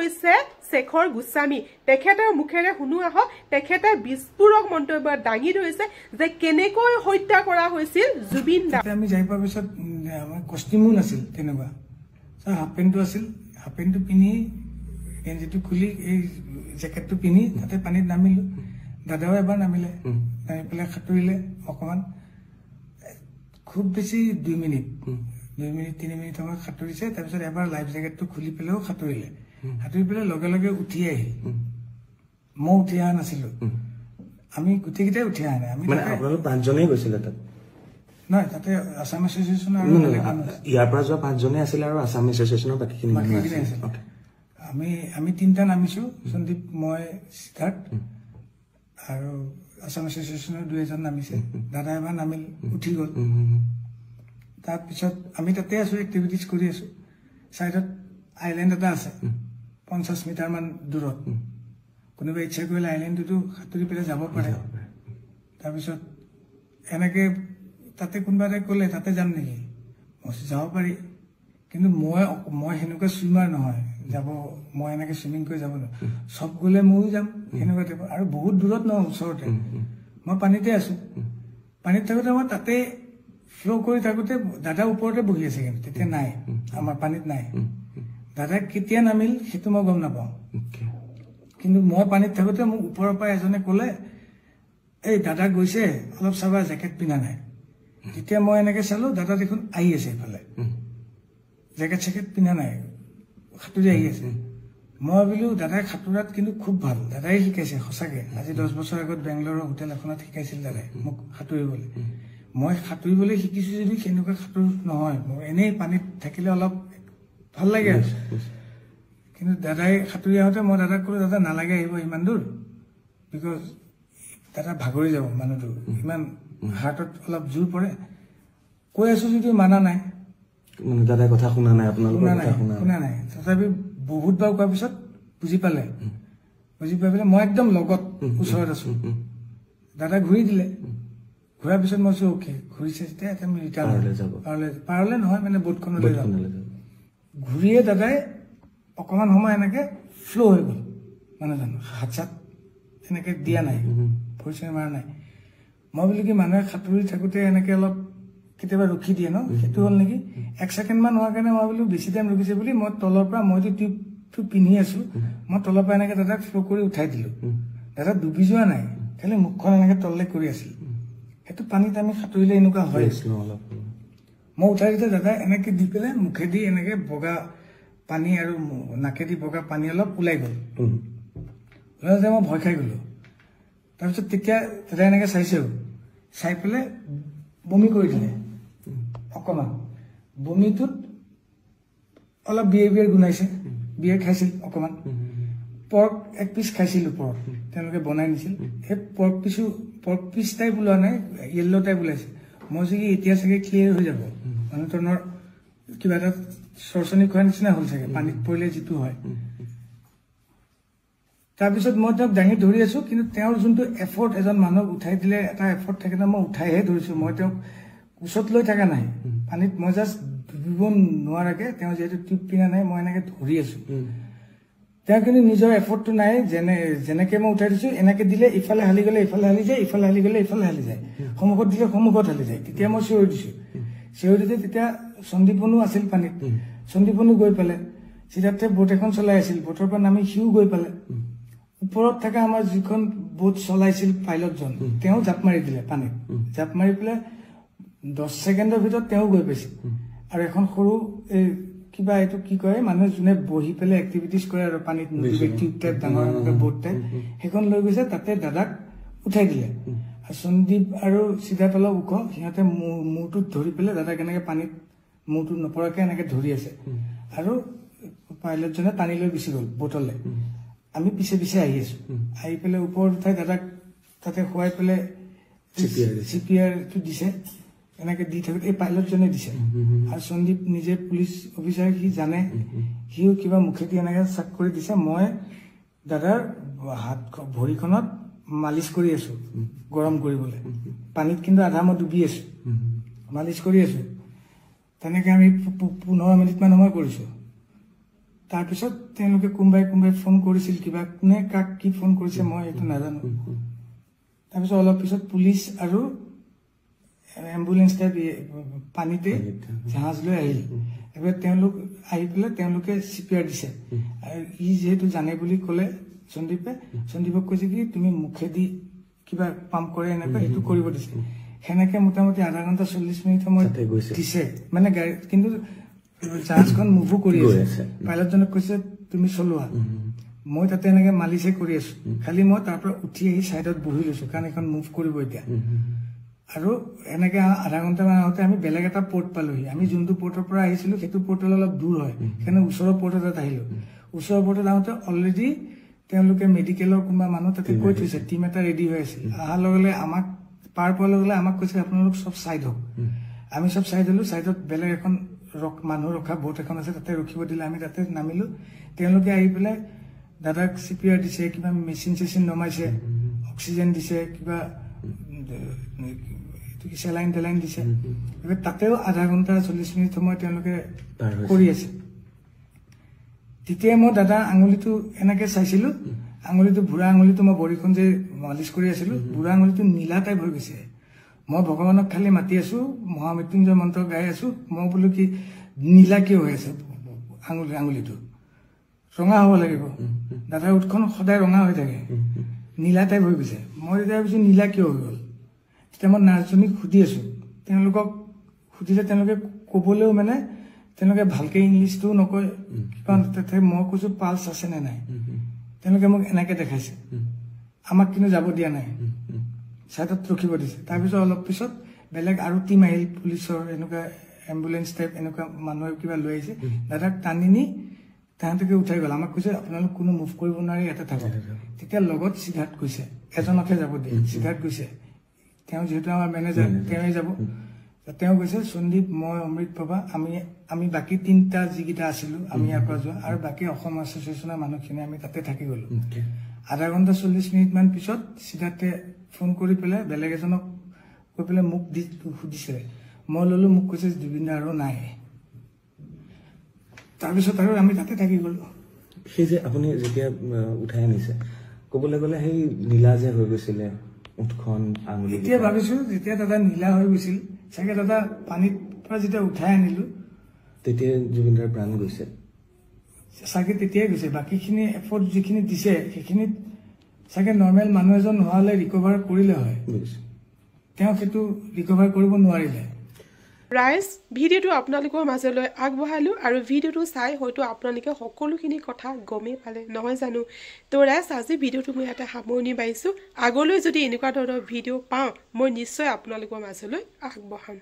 হৈছে শেখৰ গোস্বামী তেখেতৰ মুখেৰে শুনো আহক তেখেতে বিস্ফোৰক মন্তব্য দাঙি ধৰিছে যে কেনেকৈ হত্যা কৰা হৈছিল জুবিন দা আমি যাই পোৱাৰ পিছত আমাৰ কষ্টিমো নাছিল তেনেকুৱা হাফ পেণ্টটো আছিল হাফ পেণ্টটো পিন্ধি গেঞ্জিটো খুলি এই জেকেটটো পিন্ধি তাতে পানীত নামিলো দাদাও এবাৰ নামিলে নামি পেলাই সাঁতুৰিলে অকণমান খুব বেছি 2 মিনিট 3 মিনিট সময় সাঁতুৰিছে তাৰপিছত এবাৰ লাইফ জেকেটটো খুলি পেলাইও সাঁতুৰিলে সাঁতুৰি পেলাই লগে লগে উঠি আহিল মই উঠি অহা নাছিলো আমি গোটেইকেইটাই উঠি অহা নাই আমি আপোনালোক 5 জনেই গৈছিলে তাত নহয় তাতে আসাম এছ'চিয়েশ্যন আৰু ইয়াৰ পৰা যোৱা 5 জনে আছিল আৰু আসাম এছ'চিয়েশ্যনৰ বাকীখিনি মানুহ আছিল আমি 3টা নামিছো সন্দীপ মই সিদ্ধাৰ্থ আৰু আসাম এছ'চিয়েশ্যনৰ 2 জন নামিছে দাদা এবাৰ নামিল উঠি গ'ল তাৰপিছত আমি তাতে আছো এক্টিভিটিজ কৰি আছো সাইডত আইলেণ্ড এটা আছে 50 মিটাৰ মান দূৰত কোনোবা ইচ্ছা কৰিলে আইলেণ্ডটো সাঁতুৰি পেলাই যাব পাৰে তাৰপিছত এনেকে তাতে কোনোবা এটা ক'লে তাতে যাম নেকি মই যাব পাৰি কিন্তু মই সেনেকুৱা ছুইমাৰ নহয় যাব মই এনেকে ছুইমিং কৰি যাব নোৱাৰো সব গ'লে ময়ো যাম সেনেকুৱা টাইপৰ আৰু বহুত দূৰত নহয় ওচৰতে মই পানীতে আছো পানীত থাকোঁতে মই তাতে ফ্লো কৰি থাকোঁতে দাদা ওপৰতে বহি আছে কিন্তু তেতিয়া নাই আমাৰ পানীত নাই দাদা কেতিয়া নামিল সেইটো মই গম নাপাওঁ কিন্তু মই পানীত থাকোঁতে মোক ওপৰৰ পৰা এজনে ক'লে এই দাদা গৈছে অলপ চাবা জেকেট পিন্ধা নাই তেতিয়া মই এনেকে চালো দাদা দেখোন আহি আছে এইফালে জেকেট চেকেট পিন্ধা নাই সাঁতুৰি আহি আছে মই ভাবিলো দাদাই সাঁতোৰাত কিন্তু খুব ভাল দাদাই শিকাইছে সঁচাকে আজি 10 বছৰ আগত বেংগলোৰৰ হোটেল এখনত শিকাইছিল দাদাই মোক সাঁতুৰিবলৈ মই সাঁতুৰিবলৈ শিকিছো যদি সেনেকুৱা সাঁতোৰ নহয় মোৰ এনেই পানীত থাকিলে অলপ ভাল লাগে কিন্তু দাদাই সাঁতুৰি আহোঁতে মই দাদাক ক'লো দাদা নালাগে আহিব ইমান দূৰ বিকজ দাদা ভাগৰি যাব মানুহটো ইমান হাৰ্টত অলপ জোৰ পৰে কৈ আছো যদিও মানা নাই দাদাই কথা শুনা নাই আপোনালোকৰ কথা শুনা নাই তথাপি বহুত বাৰ কোৱাৰ পিছত বুজি পালে বুজি পাই পেলাই মই একদম লগত ওচৰত আছো দাদা ঘূৰি দিলে ঘূৰাৰ পিছত মই কৈছো অ'কে ঘূৰিছে যেতিয়া আমি ৰিটাৰ্ণ পাৰলে নহয় মানে বোটখনলৈ যাম ঘূৰিয়ে দাদাই অকণমান সময় এনেকে ফ্ল' হৈ গ'ল মানুহজন হাত চাত এনেকে দিয়া নাই ভৰি মাৰা নাই মই বোলো কি মানুহে সাঁতুৰি থাকোঁতে এনেকে অলপ কেতিয়াবা ৰখি দিয়ে ন সেইটো হ'ল নেকি 1 ছেকেণ্ড মান হোৱাৰ কাৰণে মই বোলো বেছি টাইম ৰখিছে বুলি মই তলৰ পৰা মইতো টিউবটো পিন্ধি আছো মই তলৰ পৰা এনেকে দাদাক ফ্ল' কৰি উঠাই দিলো দাদা ডুবি যোৱা নাই খালি মুখখন এনেকে তললে কৰি আছিল সেইটো পানীত আমি সাঁতুৰিলে এনেকুৱা হয় মই উঠাই দিওঁতে দাদা এনেকে দি পেলাই মুখেদি এনেকে বগা পানী আৰু নাকেদি বগা পানী অলপ ওলাই গ'ল ওলাওঁতে মই ভয় খাই গ'লো তাৰপিছত তেতিয়া দাদা এনেকে চাইছেও চাই পেলাই বমি কৰি দিলে অকণমান বমিটোত অলপ বিয়েৰ গুণাইছে বিয়েৰ খাইছিল অকণমান পৰ্ক 1 পিচ খাইছিল ওপৰত তেওঁলোকে বনাই নিছিল সেই পৰ্ক পিচ টাইপ ওলোৱা নাই য়েল্ল' টাইপ ওলাইছে মই চাগে এতিয়া চাগে ক্লিয়াৰ হৈ যাব মানুহজনৰ কিবা এটা চৰচনি খোৱাৰ নিচিনা হ'ল চাগে পানীত পৰিলে যিটো হয় তাৰপিছত মই তেওঁক দাঙি ধৰি আছো কিন্তু তেওঁৰ যোনটো এফৰ্ট এজন মানুহক উঠাই দিলে এটা এফৰ্ট থাকে ন মই উঠাইহে ধৰিছো মই তেওঁক ওচৰত লৈ থকা নাই পানীত মই জাষ্ট ডুবিব নোৱাৰাকে তেওঁ যিহেতু টিউব পিন্ধা নাই মই এনেকে ধৰি আছো তেওঁ কিন্তু নিজৰ এফৰ্টটো নাই যেনেকে মই উঠাই দিছো এনেকে দিলে ইফালে হালি গ'লে ইফালে হালি যায় ইফালে হালি গ'লে ইফালে হালি যায় সন্মুখত দিলে সন্মুখত হালি যায় তেতিয়া মই চিঞৰি দিছো চিঞৰি দিওঁতে তেতিয়া সন্দীপনো আছিল পানীত সন্দীপনো গৈ পালে সিদ্ধাৰ্থে বোট এখন চলাই আছিল বোটৰ পৰা নামি সিও গৈ পালে ওপৰত থকা আমাৰ যিখন বোট চলাইছিল পাইলটজন তেওঁ জাপ মাৰি দিলে পানীত জাপ মাৰি পেলাই 10 ছেকেণ্ডৰ ভিতৰত তেওঁ গৈ পাইছিল আৰু এখন সৰু এই কিবা এইটো কি কয় মানুহে যোনে বহি পেলাই এক্টিভিটিজ কৰে আৰু পানীত নদী টিউব টাইপ ডাঙৰ বোট টাইপ সেইখন লৈ গৈছে তাতে দাদাক উঠাই দিলে আৰু সন্দীপ আৰু সিদ্ধাৰ্থ অলপ ওখ সিহঁতে মূৰটোত ধৰি পেলাই দাদাক এনেকে পানীত মূৰটো নপৰাকে এনেকে ধৰি আছে আৰু পাইলটজনে টানি লৈ গুচি গ'ল বোটলে আমি পিছে পিছে আহি আছো আহি পেলাই ওপৰত উঠাই দাদাক তাতে শুৱাই পেলাই চিপিআৰটো দিছে এনেকে দি থাকোঁতে এই পাইলটজনে দিছে আৰু সন্দীপ নিজে পুলিচ অফিচাৰ সি জানে সিও কিবা মুখেদি এনেকে চাক কৰি দিছে মই দাদাৰ হাত ভৰিখনত মালিচ কৰি আছো গৰম কৰিবলৈ পানীত কিন্তু আধা মই ডুবি আছো মালিচ কৰি আছো তেনেকে আমি 15 মিনিট মান সময় কৰিছো তাৰপিছত তেওঁলোকে কোনোবাই ফোন কৰিছিল কিবা কোনে কাক কি ফোন কৰিছে মই এইটো নাজানো তাৰপিছত অলপ পিছত পুলিচ আৰু এম্বুলেন্স পানীতে জাহাজ লৈ আহিল এবাৰ তেওঁলোক আহি পেলাই তেওঁলোকে চিপিআৰ দিছে আৰু ই যেহেতু জানে বুলি ক'লে সন্দীপক কৈছে কি তুমি মুখেদি কিবা পাম্প কৰে এনেকুৱা এইটো কৰিব দিছে সেনেকে মোটামুটি আধা ঘণ্টা 40 মিনিট সময় দিছে মানে গাড়ী কিন্তু জাহাজখন মুভো কৰি আছে পাইলটজনক কৈছে তুমি চলোৱা মই তাতে এনেকে মালিচে কৰি আছো খালি মই তাৰ পৰা উঠি আহি সাইডত বহি লৈছো কাৰণ এখন মুভ কৰিব এতিয়া আৰু এনেকে আধা ঘণ্টা মান আগতে আমি বেলেগ এটা পোৰ্ট পালোহি আমি যোনটো পোৰ্টৰ পৰা আহিছিলো সেইটো পোৰ্টল অলপ দূৰ হয় সেইকাৰণে ওচৰৰ পোৰ্টত আহিলো ওচৰৰ পোৰ্টত আহোঁতে অলৰেডি তেওঁলোকে মেডিকেলৰ কোনোবা মানুহ তাতে কৈ থৈছে টিম এটা ৰেডি হৈ আছে অহাৰ লগে আমাক পাৰ পোৱাৰ লগে আমাক কৈছে আপোনালোক চব চাইড হওক আমি চব চাইড হলো চাইডত বেলেগ এখন মানুহ ৰখা বোট এখন আছে তাতে ৰখিব দিলে আমি তাতে নামিলো তেওঁলোকে আহি পেলাই দাদাক চিপিআৰ দিছে কিবা মেচিন নমাইছে অক্সিজেন দিছে কিবা চেলাইন টেলাইন দিছে তাতেও আধা ঘণ্টা 40 মিনিট সময় তেওঁলোকে কৰি আছে তেতিয়া মই দাদা আঙুলিটো এনেকে চাইছিলো আঙুলিটো বুঢ়া আঙুলিটো মই বৰিখন যে মালিচ কৰি আছিলো বুঢ়া আঙুলিটো নীলা টাইপ হৈ গৈছে মই ভগৱানক খালি মাতি আছো মহামৃত্যুঞ্জয় মন্ত্ৰ গাই আছো মই বোলো কি নীলা কিয় হৈ আছে আঙুলিটো ৰঙা হ'ব লাগিব দাদাৰ উঠখন সদায় ৰঙা হৈ থাকে নীলা টাইপ হৈ গৈছে মই তেতিয়া ভাবিছো নীলা কিয় হৈ গ'ল তেতিয়া মই নাৰ্ছজনীক সুধি আছো তেওঁলোকক সুধিলে তেওঁলোকে ক'বলৈও মানে তেওঁলোকে ভালকে ইংলিছটো নকয় কিবা তাতে মই কৈছো পালছ আছে নে নাই তেওঁলোকে মোক এনেকে দেখাইছে আমাক কিন্তু যাব দিয়া নাই সাইডত ৰখিব দিছে তাৰপিছত অলপ পিছত বেলেগ আৰু টিম আহিল পুলিচৰ এনেকুৱা এম্বুলেন্স টাইপ এনেকুৱা মানুহ কিবা লৈ আহিছে দাদাক টানি নি তাহাঁতকে উঠাই গ'ল আমাক কৈছে আপোনালোক কোনো মুভ কৰিব নোৱাৰি এটা থাকক তেতিয়া লগত সিদ্ধাৰ্থ কৈছে এজনকে যাব দিয়ে সিদ্ধাৰ্থ কৈছে তেওঁ যেহেতু আমাৰ মেনেজাৰ তেওঁই যাব তেওঁ কৈছে সন্দীপ মই অমৃত বাবা আমি বাকি তিনটা যিকেইটা আছিলো আমি ইয়াৰ পৰা যোৱা আৰু বাকি অসম এছ'চিয়েশ্যনৰ মানুহখিনি আমি তাতে থাকি গলো আধা ঘণ্টা 40 মিনিট মান পিছত সিদ্ধাৰ্থে ফোন কৰি পেলাই বেলেগ এজনক কৈ পেলাই মোক সুধিছে মই ললো মোক কৈছে জুবিন দা আৰু নাই তাৰপিছত আৰু আমি তাতে থাকি গলো সেই যে আপুনি যেতিয়া উঠাই আনিছে ক'বলৈ গ'লে সেই নীলা যে হৈ গৈছিলে উঠখন আঙুলি এতিয়া ভাবিছো যেতিয়া দাদা নীলা হৈ গৈছিল চাগে দাদা পানীত পৰা যেতিয়া উঠাই আনিলো তেতিয়া জুবিন দাৰ প্ৰাণ গৈছে চাগে তেতিয়াই গৈছে বাকীখিনি এফৰ্ট যিখিনি দিছে সেইখিনিত চাগে নৰ্মেল মানুহ এজন নোহালে ৰিকভাৰ কৰিলে হয় তেওঁ সেইটো ৰিকভাৰ কৰিব নোৱাৰিলে ৰাইজ ভিডিঅ'টো আপোনালোকৰ মাজলৈ আগবঢ়ালো আৰু ভিডিঅ'টো চাই হয়তো আপোনালোকে সকলোখিনি কথা গমেই পালে নহয় জানো তো ৰাইজ আজি ভিডিঅ'টো মই ইয়াতে সামৰণি মাৰিছো আগলৈ যদি এনেকুৱা ধৰণৰ ভিডিঅ' পাওঁ মই নিশ্চয় আপোনালোকৰ মাজলৈ আগবঢ়াম